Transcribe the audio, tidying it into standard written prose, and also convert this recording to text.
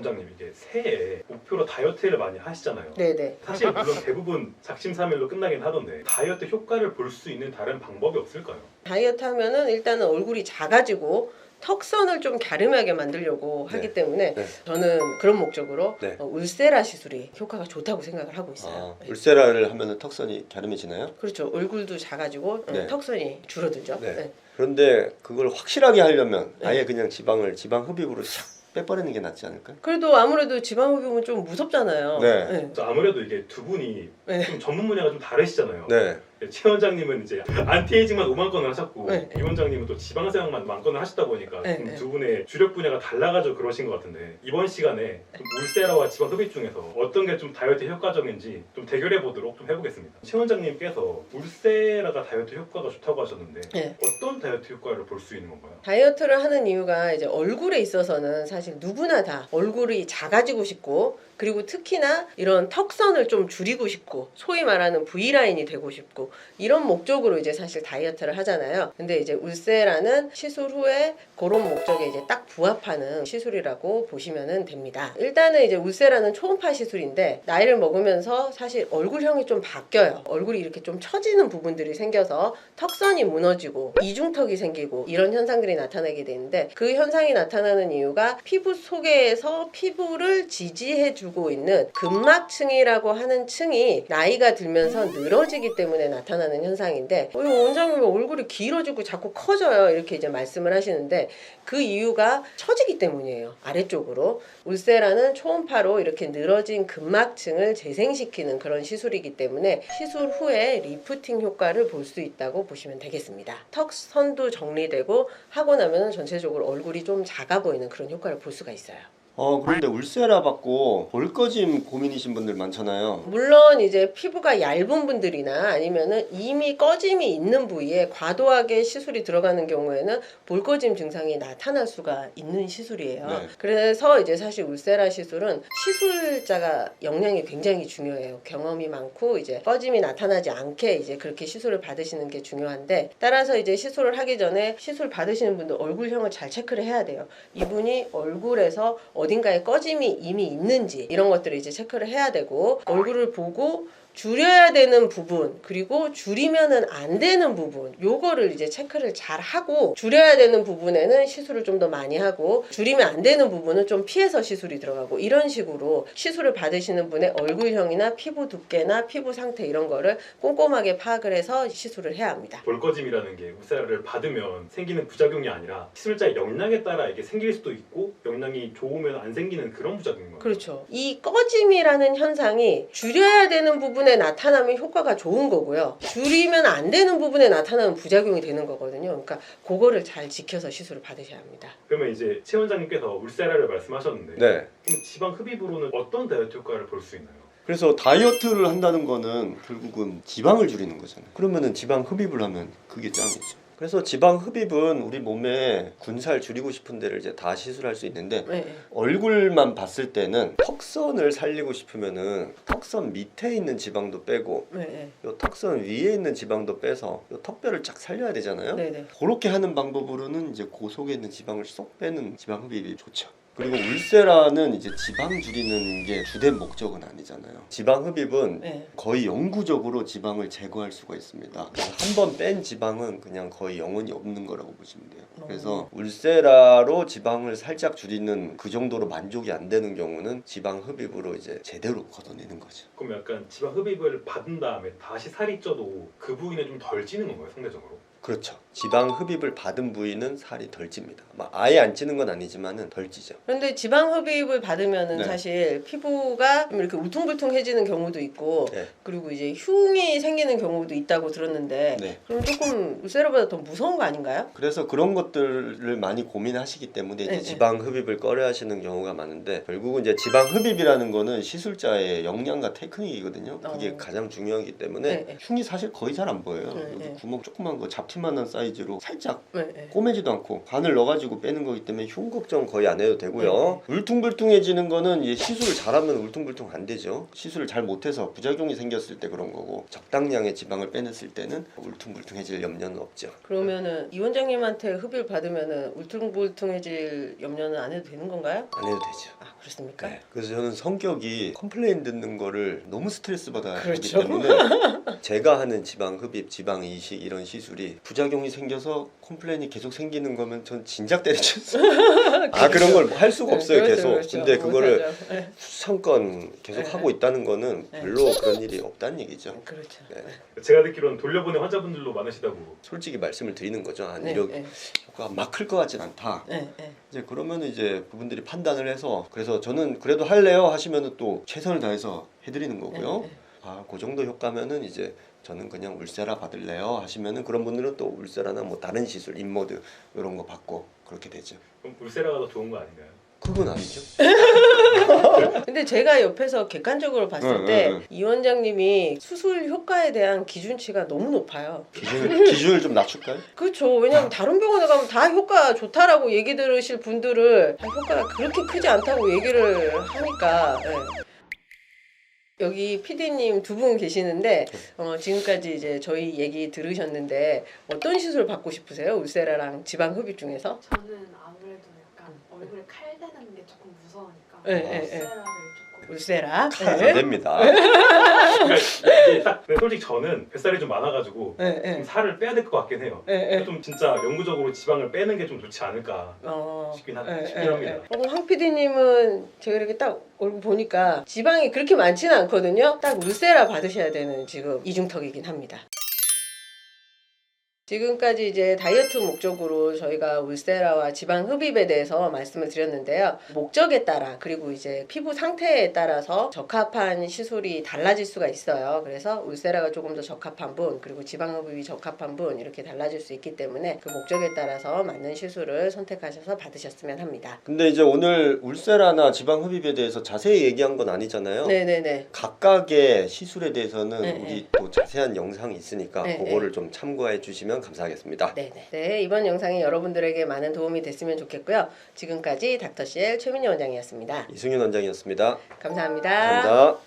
원장님, 이게 새해 목표로 다이어트를 많이 하시잖아요. 네네. 사실 물론 대부분 작심삼일로 끝나긴 하던데 다이어트 효과를 볼 수 있는 다른 방법이 없을까요? 다이어트 하면은 일단은 얼굴이 작아지고 턱선을 좀 갸름하게 만들려고 하기 때문에 네. 저는 그런 목적으로 네. 울세라 시술이 효과가 좋다고 생각을 하고 있어요. 네. 울세라를 하면은 턱선이 갸름해지나요? 그렇죠. 얼굴도 작아지고 네. 턱선이 줄어들죠. 네. 네. 그런데 그걸 확실하게 하려면 네. 아예 그냥 지방 흡입으로 싹 빼버리는 게 낫지 않을까요? 그래도 아무래도 지방 흡입은 좀 무섭잖아요. 네. 아무래도 이게 두 분이 네. 좀 전문 분야가 좀 다르시잖아요. 네. 최 원장님은 이제 안티에이징만 5만 건을 하셨고 네. 이 원장님은 또 지방세약만 1만 건을 하시다 보니까 네. 좀 두 분의 주력 분야가 달라가지고 그러신 것 같은데 이번 시간에 좀 울세라와 지방 흡입 중에서 어떤 게 좀 다이어트에 효과적인지 좀 대결해 보도록 좀 해보겠습니다. 최 원장님께서 울세라가 다이어트 효과가 좋다고 하셨는데 네. 어떤 다이어트 효과를 볼 수 있는 건가요? 다이어트를 하는 이유가 이제 얼굴에 있어서는 사실 누구나 다 얼굴이 작아지고 싶고 그리고 특히나 이런 턱선을 좀 줄이고 싶고 소위 말하는 V라인이 되고 싶고 이런 목적으로 이제 사실 다이어트를 하잖아요. 근데 이제 울세라는 시술 후에 그런 목적에 이제 딱 부합하는 시술이라고 보시면 됩니다. 일단은 이제 울세라는 초음파 시술인데 나이를 먹으면서 사실 얼굴형이 좀 바뀌어요. 얼굴이 이렇게 좀 처지는 부분들이 생겨서 턱선이 무너지고 이중턱이 생기고 이런 현상들이 나타나게 되는데 그 현상이 나타나는 이유가 피부 속에서 피부를 지지해주고 있는 근막층이라고 하는 층이 나이가 들면서 늘어지기 때문에 나타나는 현상인데 원장님 얼굴이 길어지고 자꾸 커져요 이렇게 이제 말씀을 하시는데 그 이유가 처지기 때문이에요. 아래쪽으로 울세라는 초음파로 이렇게 늘어진 근막층을 재생시키는 그런 시술이기 때문에 시술 후에 리프팅 효과를 볼 수 있다고 보시면 되겠습니다. 턱선도 정리되고 하고 나면 전체적으로 얼굴이 좀 작아 보이는 그런 효과를 볼 수가 있어요. 그런데 울세라 받고 볼거짐 고민이신 분들 많잖아요. 물론 이제 피부가 얇은 분들이나 아니면은 이미 꺼짐이 있는 부위에 과도하게 시술이 들어가는 경우에는 볼거짐 증상이 나타날 수가 있는 시술이에요. 네. 그래서 이제 사실 울세라 시술은 시술자가 역량이 굉장히 중요해요. 경험이 많고 이제 꺼짐이 나타나지 않게 이제 그렇게 시술을 받으시는 게 중요한데 따라서 이제 시술을 하기 전에 시술 받으시는 분들 얼굴형을 잘 체크를 해야 돼요. 이분이 얼굴에서 어딘가에 꺼짐이 이미 있는지 이런 것들을 이제 체크를 해야 되고 얼굴을 보고 줄여야 되는 부분 그리고 줄이면은 안 되는 부분 요거를 이제 체크를 잘 하고 줄여야 되는 부분에는 시술을 좀 더 많이 하고 줄이면 안 되는 부분은 좀 피해서 시술이 들어가고 이런 식으로 시술을 받으시는 분의 얼굴형이나 피부 두께나 피부 상태 이런 거를 꼼꼼하게 파악을 해서 시술을 해야 합니다. 볼거짐이라는 게 울세라를 받으면 생기는 부작용이 아니라 시술자의 역량에 따라 이게 생길 수도 있고 역량이 좋으면 안 생기는 그런 부작용인 거예요. 그렇죠. 이 꺼짐이라는 현상이 줄여야 되는 부분에 나타나면 효과가 좋은 거고요. 줄이면 안 되는 부분에 나타나면 부작용이 되는 거거든요. 그러니까 그거를 잘 지켜서 시술을 받으셔야 합니다. 그러면 이제 최 원장님께서 울세라를 말씀하셨는데 네. 그럼 지방 흡입으로는 어떤 다이어트 효과를 볼 수 있나요? 그래서 다이어트를 한다는 거는 결국은 지방을 줄이는 거잖아요. 그러면은 지방 흡입을 하면 그게 짱이죠. 그래서 지방 흡입은 우리 몸에 군살 줄이고 싶은 데를 이제 다 시술할 수 있는데 네. 얼굴만 봤을 때는 턱선을 살리고 싶으면은 턱선 밑에 있는 지방도 빼고 네. 요 턱선 위에 있는 지방도 빼서 요 턱뼈를 쫙 살려야 되잖아요. 네. 그렇게 하는 방법으로는 이제 그 속에 있는 지방을 쏙 빼는 지방 흡입이 좋죠. 그리고 울세라는 이제 지방 줄이는 게 주된 목적은 아니잖아요. 지방 흡입은 네. 거의 영구적으로 지방을 제거할 수가 있습니다. 한 번 뺀 지방은 그냥 거의 영원히 없는 거라고 보시면 돼요. 그래서 울세라로 지방을 살짝 줄이는 그 정도로 만족이 안 되는 경우는 지방 흡입으로 이제 제대로 걷어내는 거죠. 그럼 약간 지방 흡입을 받은 다음에 다시 살이 쪄도 그 부위는 좀 덜 찌는 건가요, 상대적으로? 그렇죠. 지방 흡입을 받은 부위는 살이 덜 찝니다. 아예 안 찌는 건 아니지만은 덜 찌죠. 그런데 지방 흡입을 받으면은 네. 사실 피부가 좀 이렇게 울퉁불퉁해지는 경우도 있고 네. 그리고 이제 흉이 생기는 경우도 있다고 들었는데 네. 그럼 조금 울세라보다 더 무서운 거 아닌가요? 그래서 그런 것들을 많이 고민하시기 때문에 이제 네, 지방 흡입을 꺼려하시는 경우가 많은데 결국은 이제 지방 흡입이라는 거는 시술자의 역량과 테크닉이거든요. 그게 가장 중요하기 때문에 네. 흉이 사실 거의 잘 안 보여요. 네, 여기 네. 구멍 조그만 거 잡티만한 사이즈 사이즈로 살짝 네. 꼬매지도 않고 간을 넣어가지고 빼는 거기 때문에 흉 걱정 거의 안 해도 되고요. 울퉁불퉁해지는 거는 이 시술을 잘하면 울퉁불퉁 안 되죠. 시술을 잘 못해서 부작용이 생겼을 때 그런 거고 적당량의 지방을 빼냈을 때는 울퉁불퉁해질 염려는 없죠. 그러면은 이 원장님한테 흡입을 받으면은 울퉁불퉁해질 염려는 안 해도 되는 건가요? 안 해도 되죠. 아 그렇습니까? 네. 그래서 저는 성격이 컴플레인 듣는 거를 너무 스트레스 받아 하기 그렇죠. 때문에 제가 하는 지방 흡입, 지방 이식 이런 시술이 부작용이 생겨서 컴플레인이 계속 생기는 거면 전 진작 때려쳤어요. 아 그런 걸 할 수가 없어요. 그렇죠, 계속. 그렇죠. 근데 그거를 못하죠. 네. 수상권 계속 네. 하고 있다는 거는 네. 별로 그런 일이 없다는 얘기죠. 그렇죠. 네. 제가 듣기로는 돌려보낸 환자분들도 많으시다고. 솔직히 말씀을 드리는 거죠. 아, 네, 이렇게 네, 효과가 막 클 것 같진 않다. 네, 네. 이제 그러면 이제 그분들이 판단을 해서 그래서 저는 그래도 할래요 하시면은 또 최선을 다해서 해드리는 거고요. 네. 아 그 정도 효과면은 이제 저는 그냥 울세라 받을래요 하시면은 그런 분들은 또 울세라나 뭐 다른 시술 인모드 이런 거 받고 그렇게 되죠. 그럼 울세라가 더 좋은 거 아닌가요? 그건 아니죠. 근데 제가 옆에서 객관적으로 봤을 응, 때 응, 이 원장님이 수술 효과에 대한 기준치가 너무 높아요. 기준을 좀 낮출까요? 그렇죠. 왜냐면 다른 병원에 가면 다 효과 좋다라고 얘기 들으실 분들을 다 효과가 그렇게 크지 않다고 얘기를 하니까. 네. 여기 PD님 두 분 계시는데 지금까지 이제 저희 얘기 들으셨는데 어떤 시술 받고 싶으세요? 울세라랑 지방 흡입 중에서? 저는 아무래도 약간 얼굴에 칼 대는 게 조금 무서우니까 네, 네, 네. 울세라를 조금 울세라. 안 됩니다. 그러니까 이게 딱 근데 솔직히 저는 뱃살이 좀 많아가지고 네, 네. 좀 살을 빼야 될 것 같긴 해요. 네, 네. 좀 진짜 영구적으로 지방을 빼는 게 좀 좋지 않을까 싶긴 합니다. 황 PD님은 제가 이렇게 딱 얼굴 보니까 지방이 그렇게 많지는 않거든요. 딱 울세라 받으셔야 되는 지금 이중턱이긴 합니다. 지금까지 이제 다이어트 목적으로 저희가 울세라와 지방 흡입에 대해서 말씀을 드렸는데요. 목적에 따라 그리고 이제 피부 상태에 따라서 적합한 시술이 달라질 수가 있어요. 그래서 울세라가 조금 더 적합한 분 그리고 지방 흡입이 적합한 분 이렇게 달라질 수 있기 때문에 그 목적에 따라서 맞는 시술을 선택하셔서 받으셨으면 합니다. 근데 이제 오늘 울세라나 지방 흡입에 대해서 자세히 얘기한 건 아니잖아요. 네네네. 각각의 시술에 대해서는 네, 우리 또 자세한 영상이 있으니까 네, 그거를 좀 참고해 주시면 감사하겠습니다. 네네. 네, 이번 영상이 여러분들에게 많은 도움이 됐으면 좋겠고요. 지금까지 닥터CL 최민희 원장이었습니다. 이승윤 원장이었습니다. 감사합니다. 감사합니다.